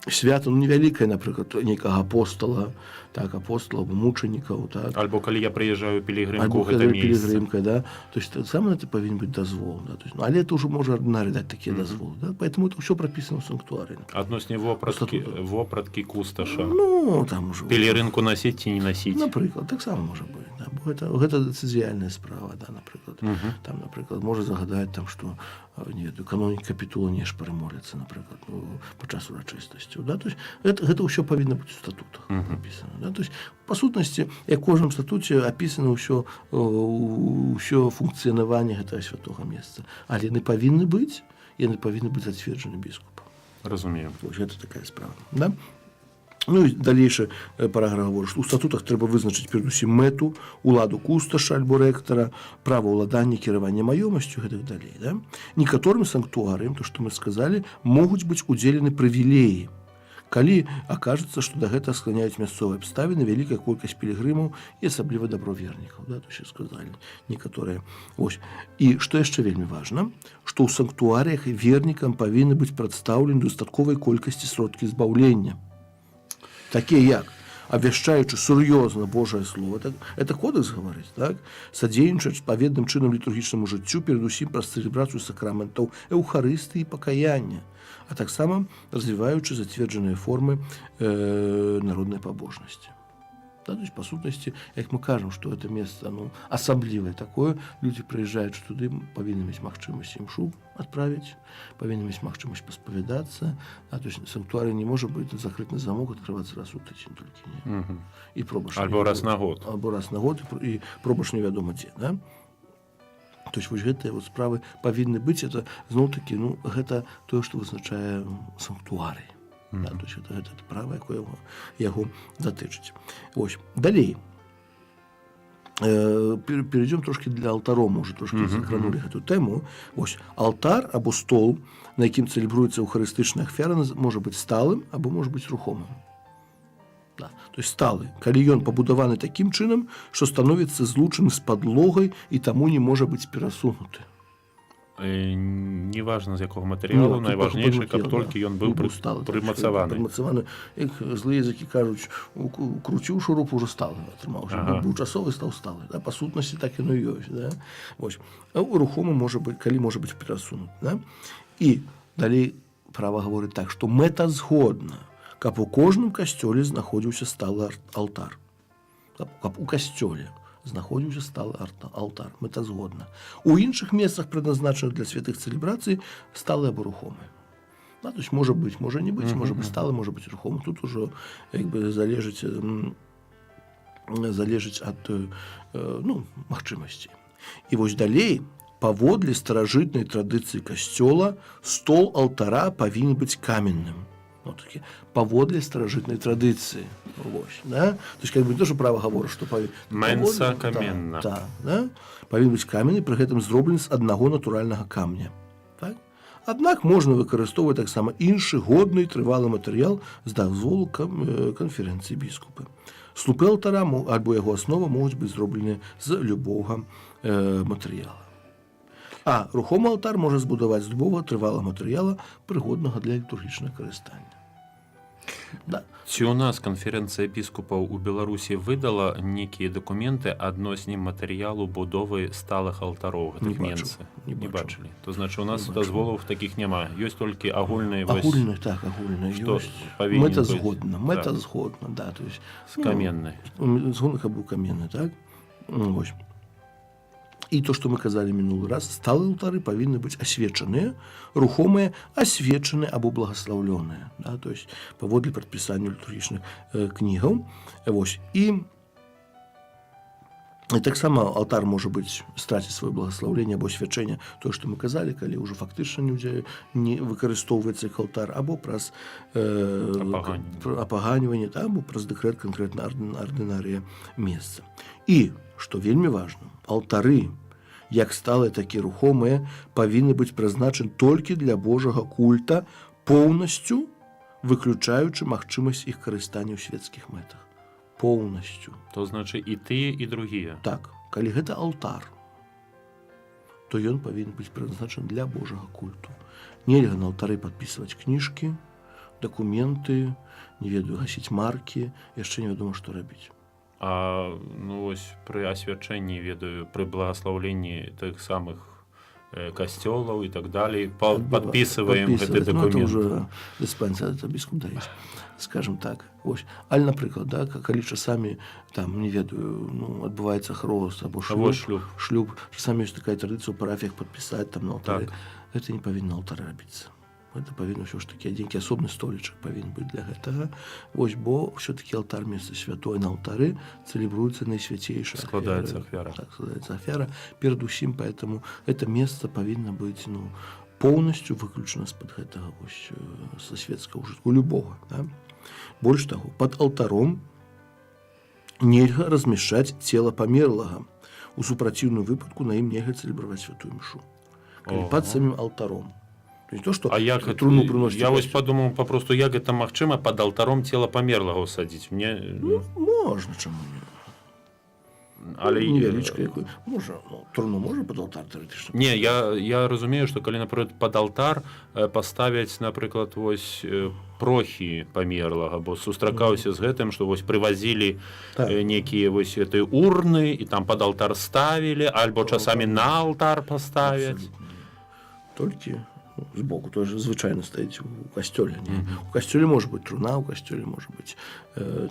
свята, невялікае, напрыклад, нейкага апостала, так, апосталаў, мучанікаў, так. Альбо калі я прыязджаю пілігрымку ў гэта месца. Пілігрымка, да. То есть таксама это павінен быць дазвол, да. То есть, але это ўжо можа ардынарый даць такія дазволы, да. Поэтому это ўсё прапісана ў санктуарыі. Адносне вопраткі кусташа. Там ужо. Пілігрымку насіць ці не насіць. Напрыклад, таксама можа быць, да. Бо гэта дэцызіяльная справа, да, напрыклад. Там, напрыклад, можа загадаць там, што не ведаю, канонік капітула не перамоліцца, напрыклад, падчас урачыстасцяў, да. То есть гэта ўсё павінна быць у статутах напісана, да. То есть, па сутнасці, як у кожным статуце апісана ўсё функцыянаванне гэтага святога месца. Але яны павінны быць зацверджаны біскупам. Разумею. Гэта такая справа, да? І далейшы параграф гаворыць, што ў статутах трэба вызначыць перадусім мэту, уладу кусташа альбо рэктара, права ўладання, кіравання маёмасцю і гэтак далей, да? Некаторым санктуарыям, то што мы сказалі, могуць быць удзелены прывілеі, калі акажацца, што да гэтага скланяюць мясцовыя абставіны, вялікая колькасць пілігрымаў і асабліва дабравернікаў, да, то што сказалі некаторыя. І што яшчэ вельмі важна, што ў санктуарыях вернікам павінны быць прадстаўлены дастатковай колькасці сродкі збаўлення. Такія як абвяшчаючы сур'ёзна Божае Слово, так, это кодекс гаворыць, так, садзейнічаць адпаведным чынам літургічнаму жыццю, перадусім праз цэлебрацыю сакраментаў эўхарыстыі і пакаяння, а таксама развіваючы зацверджаныя формы народнай пабожнасці. Да, то есть, па сутнасці, як мы кажам, што гэта месца асаблівае такое, людзі прыязджаюць туды, павінны мець магчымасць імшу адправіць, павінны мець магчымасць паспавядацца, да, то есть санктуарый не можа быць закрыты замок, адкрывацца раз у тыдзень толькі, не. І пробач. Альбо раз на год. Альбо раз на год, і пробач невядома дзе, да? То есть, гэтыя справы павінны быць, это зноў-такі, гэта тое, што вызначае санктуарый. Да, то есть гэта права, якое яго датычыць. Далей. Перейдем трошки для алтаром, уже трошки закранули эту тему. Алтар або стол, на якім цэлебруецца эўхарыстычная ахвяра, можа быць сталым або можа быць рухомым. Да. То есть сталы, калі ён пабудаваны такім чынам, што становіцца злучаны з падлогай і таму не можа быць перасунуты. Неважна, з якого матэрыялу, найважнейшае, каб толькі ён быў прымацаваны. Прымацаваны. Як злыя языкі кажуць, укруціў шуруп, ужо сталы атрымаўся. Быў часовы, стаў сталы. Да? Па сутнасці так яно і ёсць. Да? Вось. Рухомы можа быць, калі можа быць перасунут. Да? І далей права гаворыць так, што мэта згодна, каб у кожным касцёле знаходзіўся сталы алтар. Каб у касцёле знаходзіўся сталы алтар. Мэтазгодна. У іншых месцах, предназначаных для святых цэлебрацый, сталы або рухомыя. Да, то есть можа быць, можа не быць, можа быць сталы, можа быць рухомы. Тут ужо як бы залежыць ад магчымасцей. І вось далей, паводле старажытнай традыцыі касцёла, стол алтара павінен быць каменным. Паводле старажытнай традыцыі. Вось, да? То есть, как бы, тоже право гавору, што Мэнса каменна. Да? Павінен быць каменны, пры гэтым зроблены з аднаго натуральнага камня. Так? Аднак можна выкарыстоўваць таксама іншы годны і трывалы матэрыял з дазволу канферэнцыі біскупы. Слупы алтара альбо яго аснова могуць быць зроблены з любога матэрыяла. А рухомы алтар можа збудаваць з любога трывалага матэрыяла, прыгоднага для літургічнага карыстання. Да. Ці у нас канферэнцыя біскупаў у Беларусі выдала нейкія дакументы адносін матэрыялу будовы сталых алтароў гэтых месцах? Не бачылі. То значыць, у нас дазволаў такіх няма. Ёсць толькі агульныя агульныя ёсць. Мэта згодна, да, то есть з каменнай. Згодна, каб быў каменны, так? Вось. І то, што мы казалі мінулы раз, сталыя алтары павінны быць асвечаныя, рухомыя, асвечаныя або благаслаўлёныя. Да? То есть паводле прадпісання літургічных кнігаў. Вось. І таксама алтар можа быць страціць сваё благаслаўленне або асвячэнне, тое, што мы казалі, калі ўжо фактычна не выкарыстоўваецца як алтар, або праз апаганьванне, або праз дэкрэт канкрэтна ардынарыя месца. І што вельмі важна, алтары, як сталыя, так і рухомыя, павінны быць прызначаны толькі для Божага культа, поўнасцю выключаючы магчымасць іх карыстання ў свецкіх мэтах. Поўнасцю. То значыць і тыя, і другія. Так, калі гэта алтар, то ён павінен быць прызначаны для Божага культу. Нельга на алтары падпісваць кніжкі, дакументы, не ведаю, гасіць маркі, яшчэ невядома, што рабіць. А вось пры асвячэнні, ведаю, пры благаслаўленні тых самых касцёлаў і так далей, падпісваем гэты дакумент. Это ўжо дыспансер, это біскуп дае, скажем так. Вось. Але, напрыклад, да, калі часамі, там, не ведаю, адбываецца хрост або шлюб, часамі ёсць такая традыцыя ў парафіях падпісаць там на алтары. Гэта не павінна алтары рабіцца. Гэта павінен ўсё ж такі адзінкі асобны столічак павінен быць для гэтага. Вось, бо ўсё-такі алтар месца святое, на алтары цэлебруецца найсвяцейшая ахвяра. Складаецца ахвяра. Так, складаецца ахвяра. Перад усім, поэтому это месца павінна быць поўнасцю выключана з-пад гэтага вось са светскага ўжытку любога. Да? Больш таго, пад алтаром нельга размяшчаць цела памерлага. У супраціўным выпадку на ім нельга цэлебраваць святую мішу. Калі пад самім алтаром. То, што труну прыносіць. Я вось падумаў папросту, як гэта магчыма пад алтаром цела памерлага ўсадзіць. Можна, чаму не. Але невялічка якую. Можа, труну можа пад алтар тэарэтычна. Не, я разумею, што калі, напрыклад, пад алтар паставяць, напрыклад, вось прохі памерлага, бо сустракаўся з гэтым, што вось прывазілі нейкія вось гэтыя урны і там пад алтар ставілі, альбо часамі на алтар паставяць. Толькі збоку, то ж звычайна стаіць у касцёле. У касцёле можа быць труна, у касцёле можа быць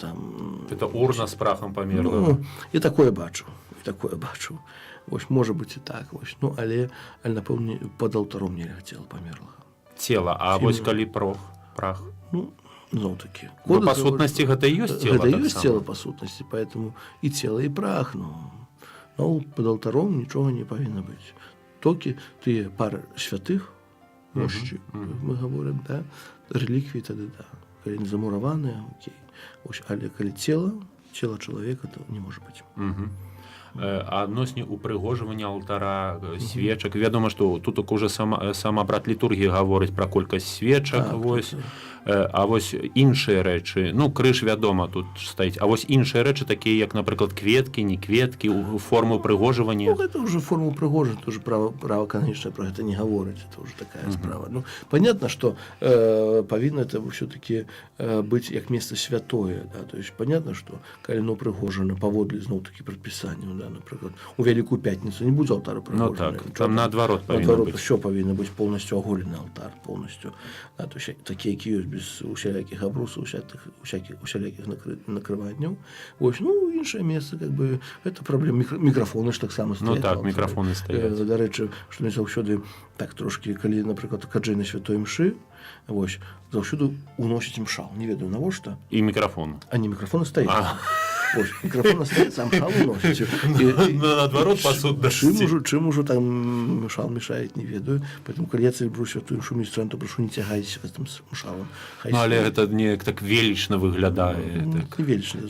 там... Это урна з прахам памерлага. І такое бачу. Вось, можа быць і так. Вось. Але напэўна, пад алтаром нельга цела памерлага. Цела, а вось калі прах? Зноў-такі. Па сутнасці гэта ёсць цела? Гэта ёсць цела па сутнасці, поэтому і цела, і прах. Пад алтаром нічога не павінна быць. Толькі тыя пары святых, мошчы, мы гаворым, да, рэліквіі тады, да, калі не замураваныя, окей. Але калі цела чалавека, то не можа быць. А адносне упрыгожвання алтара, свечак, вядома, што тут уже сам абрад літургіі гаворыць пра колькасць свечак, вось. А вось іншыя рэчы, ну крыж вядома тут стаіць, а вось іншыя рэчы такія як напрыклад кветкі, не кветкі, форму прыгожвання. Ну, это уже форму прыгожа, тоже право, конечно, про это не говорить, это уже такая справа. Ну, понятно, что повинно это все-таки быть как место святое, да, то есть понятно, что коли оно прыгожано паводле зноў-таки предписанию, да, например, у Великую Пятницу не будет алтара прыгожаны. Ну так, там наадварот павінна наадварот, быць. все повинно быть полностью оголеный алтарь, полностью, да, то есть такие, какие есть без усяляких обрусов, усяляких накрыванняў. Ось, ну, іншае место, как бы, это проблема. Микрофоны ж так само Ну стоят. так, мікрафоны стаяць. До речі, што не заўсёды так трошки, калі, напрыклад, каджэй на святой мшы, вось, заўсёды уносіць мшал. Не ведаю, навошта. І мікрафон. А не мікрафоны стаіць. Ось, мікрафон стаіць, а мшал уносіць. Наадварот, па сутнасці. Чым ужо там мшал мешает, не ведаю. Поэтому, калі я цэльбру святую мшу місцам, то прошу, не цягайся гэтым мшалам. Ну, але гэта неяк так велічна выглядае. Так. Не велічна,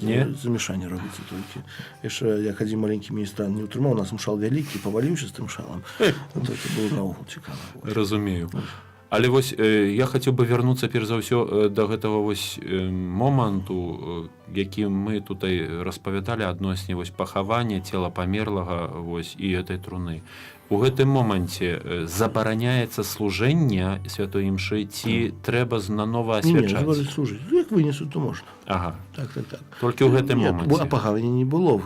замешанне робіцца толькі. Яшчэ, як адзін маленькі міністран не ўтрымаў, у нас мшал вялікі, паваліўся з тым шалам. То это было наогул цікава. Разумею. Але вось я хацеў бы вярнуцца перш за ўсё да гэтага вось моманту, які мы тутай распавядалі адносне вось пахавання цела памерлага вось і гэтай труны. У гэтым моманце забараняецца служэнне святой імшы ці трэба нанова асвячаць? Не, служыць. Як вынесуць, то можна. Ага. Так. Толькі ў гэтым моманце. А пахавання не было.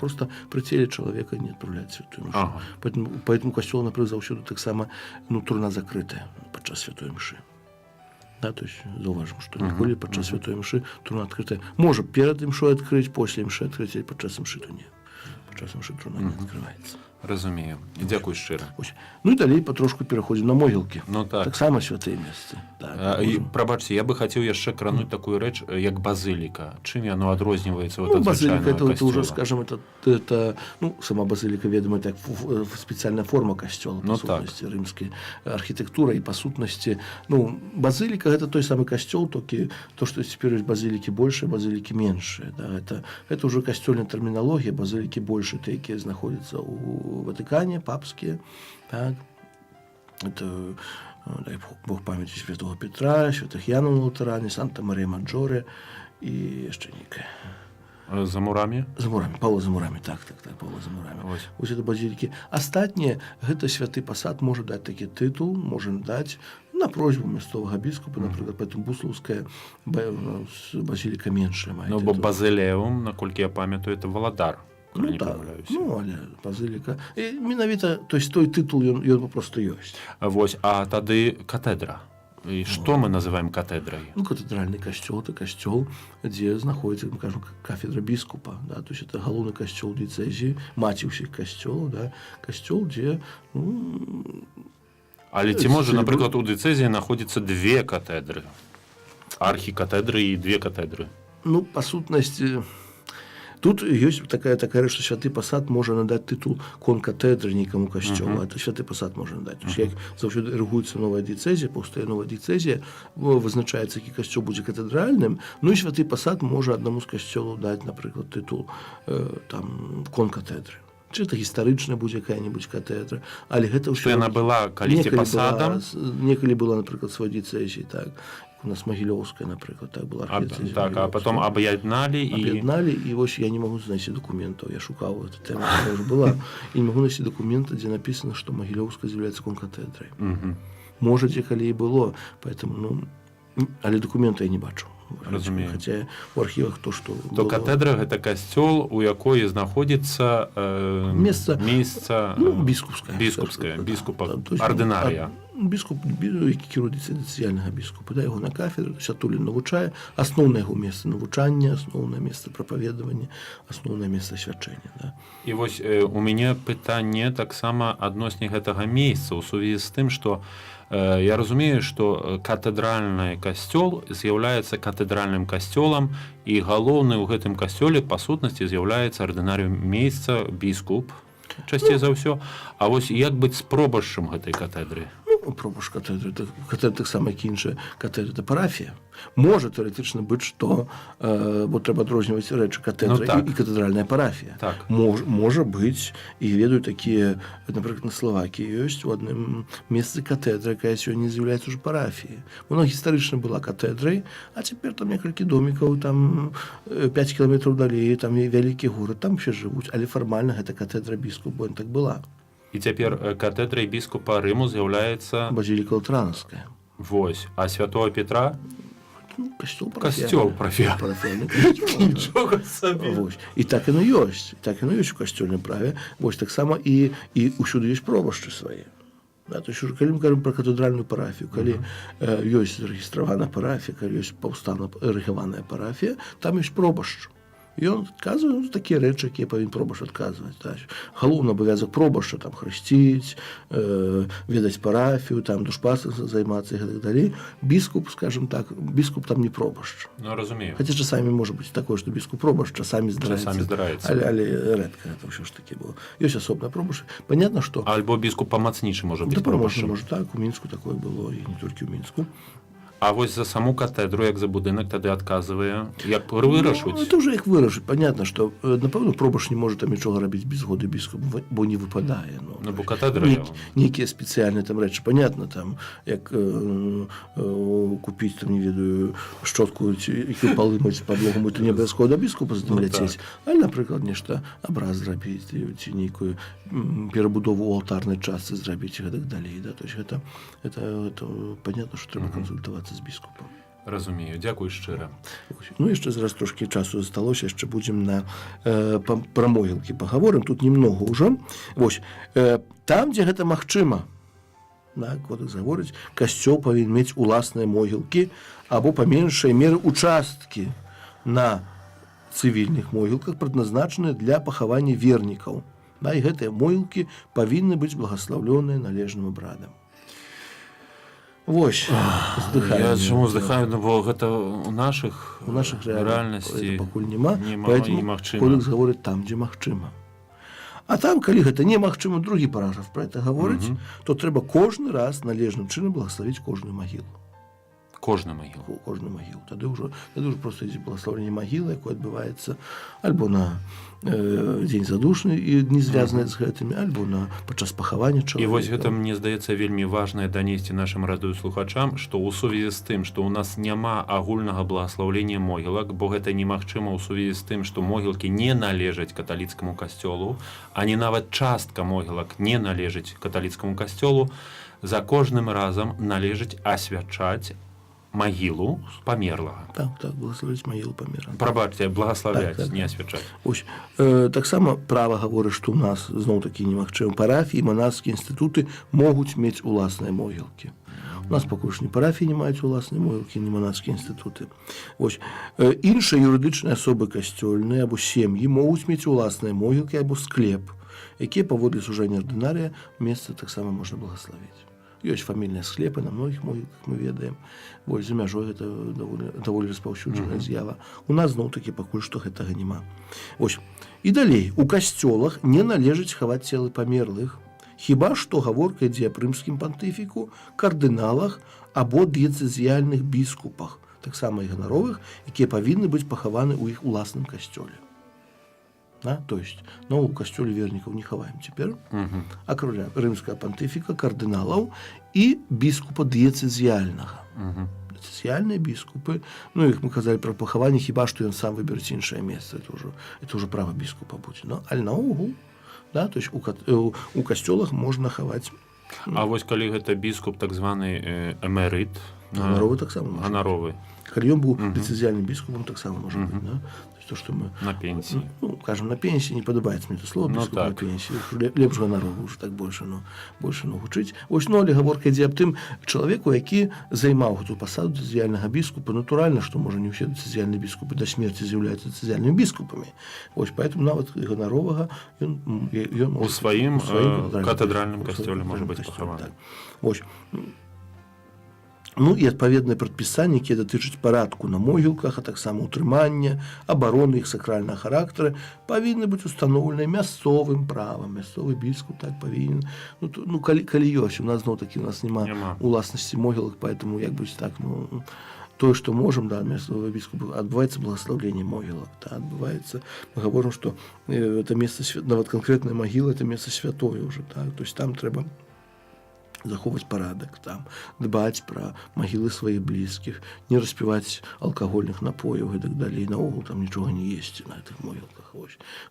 Просто при теле человека не отправляют святую мшу. Ага. Поэтому костел, например, заўсёды таксама, ну, труна закрытая падчас святой мшы. Да, то есть зауважим, что ніколі падчас святой мшы труна открытая. Можа перед імшой открыть, после мшы открыть, а падчас мшы то не. Падчас мшы труна не открывается. Разумею. Дзякуй шчыра. Ну і далей патрошку пераходзім на могілкі. Ну так. Таксама святыя месцы. Так, прабачце, я бы хацеў яшчэ крануць такую рэч, як базыліка. Чым яно адрозніваецца от ад звычайнага касцёла? Это уже, касцёла? скажем, это, ну, сама базыліка, ведома, так специальная форма касцёла, Ну по сутнасці, рымская архітэктура і па сутнасці. Ну, базыліка гэта той самы касцёл, толькі то, што цяпер ёсць базылікі большыя, базылікі меншыя. Да? Это уже касцёльная тэрміналогія, базылікі большыя, тыя, якія знаходзяцца ў Ватыкане, папскія. Так? Это, дай Бог памяти святого Петра, святых Янов на Лутаране, Санта-Мария-Маджоре і яшчэ некая. За мурамі? За мурамі, Павла за мурамі, так, Павла за мурамі. Ось это базілікі. Астатнія, гэта святы пасад можа даць такі тытул, можа даць на просьбу мясцовага біскупа, напрыклад, поэтому Буслаўская базіліка меншая мае. Ну, бо базилеум, наколькі я памятаю, это валадар. Ну, так, ну, але базыліка. І менавіта, то есть той тытул, ён просто ёсць. Вось, а тады катедра. І што мы называем катедрай? Ну, катедральны касцёл, это касцёл, дзе знаходзіцца, мы кажам, кафедра біскупа, да, то есть это галоўны касцёл дыяцэзіі, маці ўсіх касцёлаў, да, касцёл, дзе, ну... Але ці можа, напрыклад, у дыяцэзіі знаходзіцца две катедры? Архікатедры і две катедры? Ну, па сутнасці... Тут ёсць такая рэч, што святы пасад можа надаць тытул конкатедры нейкаму касцёлу, это святы пасад можа надаць. Як заўсёды рэгуецца новая дыяцэзія, паўстае новая дыяцэзія, вызначаецца, які касцёл будзе катэдральным, ну і святы пасад можа аднаму з касцёлаў даць, напрыклад, тытул там конкатедры. Ці это гістарычна будзе якая-небудзь катедра, але гэта ўсё... Што яна была калісьці пасадам? Некалі была, напрыклад, свой дыяцэзіі, так. У нас Магілёўская, напрыклад, так была архітэкцыя. Так, а потом аб'ядналі і... Аб'ядналі, і вось я не магу знайсці дакументаў. Я шукаў эту тэму, якая ўжо была, і не магу знайсці дакумента, дзе напісана, што Магілёўская з'яўляецца конкатедрай. Можа, дзе калі і было, поэтому, ну, але дакумента я не бачу. Разумею. Хаця у архівах то, што То катедра гэта касцёл, у якой знаходзіцца месца ну, біскупская, біскупа, ардынарыя. Біскуп, які кіруецца дыцыяльнага біскупа, да, яго на кафедру, Сятулін навучае, асноўнае яго месца навучання, асноўнае месца прапаведавання, асноўнае месца свячэння. Да. І вось у мяне пытанне таксама адносне гэтага месца ў сувязі з тым, што я разумею, што катэдральны касцёл з'яўляецца катэдральным касцёлам, і галоўны ў гэтым касцёле па сутнасці з'яўляецца ардынарыум месца біскуп, часцей за ўсё. А вось як быць спробашчым гэтай катедры? Ну, пробашч катедры, катедра таксама як іншая катедра, это парафія. Можа тэарэтычна быць, што бо трэба адрозніваць рэчы катедра так. і катэдральная парафія. Так. Можа быць, і ведаю такія, напрыклад, на Славакіі ёсць у адным месцы катедра, якая сёння з'яўляецца ўжо парафіяй. Вона гістарычна была катедрай, а цяпер там некалькі домікаў, там 5 кіламетраў далей, там і вялікі горад, там усе жывуць, але фармальна гэта катедра біскупа, так была. І цяпер катедрай біскупа Рыму з'яўляецца Базіліка Лутранская. вось, а святого Петра Касцёл парафіяльны. Парафіяльны касцёл. Нічога сабе. Вось. І так яно ёсць. Так яно ёсць у касцёльным праве. Вось таксама і ўсюды ёсць пробашчы свае. Да, то есть, калі мы кажам пра катэдральную парафію, калі ёсць зарэгістраваная парафія, калі ёсць паўстана рэгаваная парафія, там ёсць пробашч. І ён адказвае такія рэчы, якія павінен пробашч адказваць. Да. Галоўны абавязак пробашча там хрысціць, ведаць парафію, там душпастарствам займацца і гэтак далей. Біскуп, скажем так, біскуп там не пробашч. Ну, разумею. Хаця часамі можа быць такое, што біскуп пробашч, часамі здараецца. Але рэдка гэта ўсё ж такі было. Ёсць асобная пробашч. Понятно, што... Альбо біскуп памацнейшы можа быць пробашчам. пробашчам. Можа так, у Мінску такое было, і не толькі ў Мінску. А вось за саму катедру, як за будынак, тады адказвае, як вырашуць? Ну, это уже як вырашыць. Понятно, што, напэўна, пробашч не можа там нічога рабіць без згоды біскупа, бо не выпадае. Ну, бо катедра... Нейкія спецыяльныя там рэчы. Понятно, там, як купіць, там, не ведаю, шчотку, які палы мыць падлогу, это не абавязкова да біскупа з тым ляцець. Але, напрыклад, нешта абраз зрабіць, ці нейкую перабудову ў алтарнай частцы зрабіць і гэтак далей. Да? То есть это понятно, што трэба кансультавацца з біскупам. Разумею, дзякуй шчыра. Ну, яшчэ зараз трошкі часу засталося, яшчэ будзем пра могілкі пагаворым, тут немного ўжо. Вось, там, дзе гэта магчыма, кодекс гаворыць, касцёл павінен мець уласныя могілкі або па меншай меры участкі на цывільных могілках, прадназначаныя для пахавання вернікаў. І гэтыя могілкі павінны быць благаслаўлёныя належным абрадам. Вось, Я чаму здыхаю, бо гэта ў нашых рэальнасці пакуль няма, немагчыма. Кодекс гаворыць там, дзе магчыма. А там, калі гэта немагчыма, другі параграф пра гэта гаворыць, то трэба кожны раз належным чынам благаславіць кожную магілу. Кожную магілу. Кожную магілу. Тады ўжо проста ідзе благаслаўленне магілы, якое адбываецца альбо на дзень задушны і не звязаныя з гэтымі, альбо падчас пахавання чалавека. І вось гэта, мне здаецца, вельмі важнае данесці нашым радыёслухачам, што ў сувязі з тым, што ў нас няма агульнага благаслаўлення могілак, бо гэта немагчыма ў сувязі з тым, што могілкі не належаць каталіцкаму касцёлу, ані нават частка могілак не належыць каталіцкаму касцёлу, за кожным разам належыць асвячаць магілу памерлага. Так, благословіць магілу памерлага. Прабачце, благаславляць, не асвячаць. Ось, таксама права гаворыць, што ў нас зноў-такі немагчыма. Парафіі, манаскія інстытуты могуць мець уласныя могілкі. У нас пакуль што ні парафіі не маюць уласныя могілкі, ні манаскія інстытуты. Ось, іншыя юрыдычныя асобы касцёльныя або сем'і могуць мець уласныя могілкі або склеп, якія паводле сужэння ардынарыя месца таксама можна благаславіць. Ёсць фамільныя склепы на многіх могілках, мы ведаем. Вось, за мяжой гэта даволі распаўсюджаная з'ява. У нас зноў-такі пакуль што гэтага няма. Вось. І далей, у касцёлах не належыць хаваць целы памерлых, хіба што гаворка ідзе аб рымскім пантыфіку, кардыналах або дыяцэзіяльных біскупах, таксама і ганаровых, якія павінны быць пахаваны ў іх уласным касцёле. То есть, у касцёле вернікаў не хаваем цяпер, а кароля рымскага пантыфіка, кардыналаў і біскупа дыяцэзіяльнага. Дыяцэзіяльныя біскупы, іх мы казалі пра пахаванне, хіба што ён сам выберць іншае месца, это ўжо права біскупа будзе. Але наогул, то есть у касцёлах можна хаваць. А вось калі гэта біскуп так званы эмерыт, ганаровы таксама можа. Ганаровы. Калі ён быў дыяцэзіяльным біскупам, таксама можа быць, то, што мы... На пенсіі. Кажам, на пенсіі, не падабаецца мне это слово, біскуп на пенсіі. Лепш ганаровы ўжо так больше гучыць. Вось, але гаворка ідзе аб тым чалавеку, які займаў гэту пасаду дыяцэзіяльнага біскупа. Натуральна, што, можа, не ўсе дыяцэзіяльныя біскупы да смерці з'яўляюцца дыяцэзіяльнымі біскупамі. Вось, поэтому нават ганаровага ён у сваім катэдральным касцёле можа быць пахаваны. Вось. Ну і адпаведныя прадпісанні, якія датычаць парадку на могілках, а таксама утрымання, абароны іх сакральнага характара, павінны быць устаноўлены мясцовым правам. Мясцовы біскуп так павінен. Калі ёсць, у нас зноў-такі у нас няма уласнасці могілак, поэтому як бы так, тое, што можам, да, мясцовы біскуп, адбываецца благословленне могілак, да, адбываецца. Мы гаворым, што это месца, нават канкрэтная магіла, это месца святое ўжо, так, то есть там трэба захоўваць парадак, там дбаць пра магілы сваіх блізкіх, не распіваць алкагольных напояў і так далей, наогул там нічога не есці на гэтых могілках.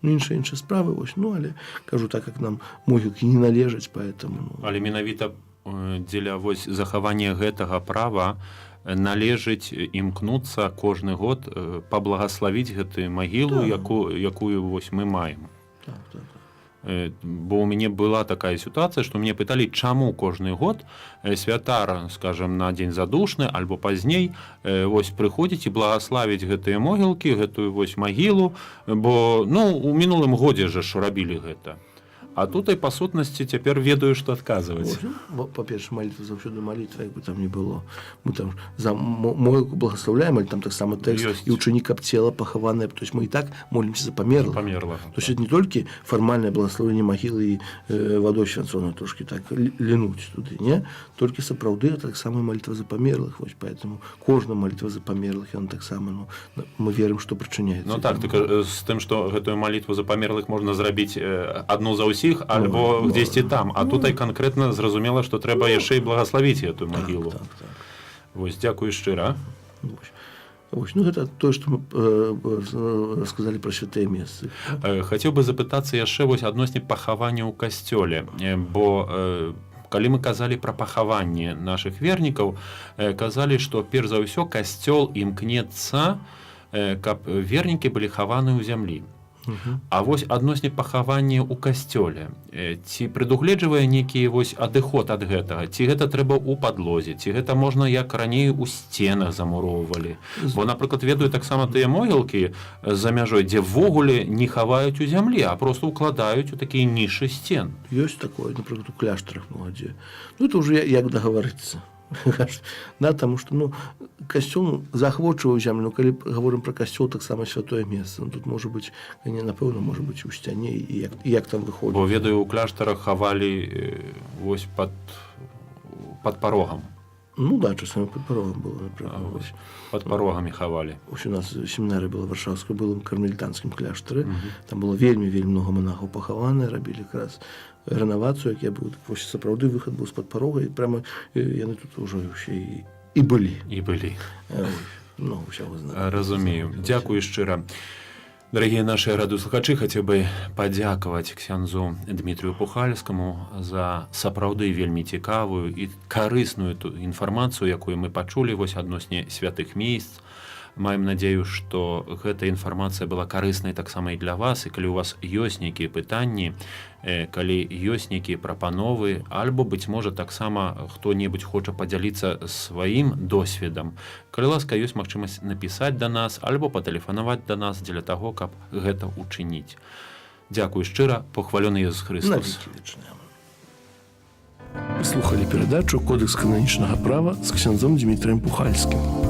Іншыя справы, але кажу, так як нам могілкі не належаць, поэтому... Але менавіта дзеля захавання гэтага права належыць імкнуцца кожны год паблагаславіць гэтую магілу, якую мы маем. Так. Бо у мяне была такая сітуацыя, што мне пыталі, чаму кожны год святар, скажем, на дзень задушны альбо пазней прыходзіць і благаславіць гэтыя могілкі, гэтую магілу, бо у мінулым годзе ж рабілі гэта. А тут і па сутнасці цяпер ведаю, што адказваць. Па-перша, малітва заўсёды малітва, як бы там не было. Мы там за могілку благословляем, але там таксама тэкст і учынік аб цела пахаванае. То есть мы і так молімся за памерлага. То есть это не толькі фармальнае благословенне магілы і вадой свянцонай трошкі так лінуць туды, не? Толькі сапраўды таксама малітва за памерлых. Поэтому кожная малітва за памерлых, яна таксама, мы верым, што прычыняецца. Так, з тым, што гэтую малітву за памерлых можна зрабіць адну за ўсіх, альбо дзесьці там, а тут канкрэтна зразумела, што трэба яшчэ і благаславіць гэтую магілу. Дзякую шчыра. Гэта тое, што мы расказалі пра святыя месцы. Хацеў бы запытацца яшчэ адносна пахавання ў касцёле, бо калі мы казалі пра пахаванне нашых вернікаў, казалі, што перш за ўсё касцёл імкнецца, каб вернікі былі хаваны ў зямлі. А адносна пахавання ў касцёле, ці прадугледжвае нейкі адыход ад гэтага, ці гэта трэба ў падлозе, ці гэта можна, як раней у сценах замуроўвалі. Бо, напрыклад, ведаю таксама тыя могілкі за мяжой, дзе ввогуле не хаваюць у зямлі, а проста ўкладаюць у такія нішы сцен. Ёсць такое, напрыклад, у кляштарах маладзе. Это ўжо як дагаварыцца. Таму што касцёл захвочвае зямлю, калі гаворым пра касцёл, таксама святое месца. Тут можа быць, напэўна, можа быць у сцяне, і як там выходзіць. Бо ведаю, у кляштарах хавалі пад парогам. Часамі пад парогам было. Пад парогамі хавалі. У нас семінарыя была варшаўская, была ў кармелітанскім кляштары. Там было вельмі многа манахаў пахаваны, рабілі якраз рэнавацыю, як я быў. Сапраўды выхад быў з-пад парога, і прямо яны тут ўжо ўсе і былі. Разумею. Дзякую шчыра. Дарагія нашы радыёслухачы, хацеў бы падзякаваць ксяндзу Дмітрыю Пухальскаму за сапраўды вельмі цікавую і карысную інфармацыю, якую мы пачулі адносна святых месц. Маем надзею, што гэта інфармацыя была карыснай таксама і для вас, і калі у вас ёсць нейкія пытанні, калі ёсць нейкія прапановы, альбо, быць можа, таксама хто-небудзь хоча падзяліцца сваім досведам. Калі ласка, ёсць магчымасць напісаць да нас, альбо патэлефанаваць да нас дзеля таго, каб гэта ўчыніць. Дзякую шчыра, пахвалёны Езус Хрыстос. Вы слухалі перадачу «Кодекс кананічнага права» з ксяндзом Дмітрыем Пухальскім.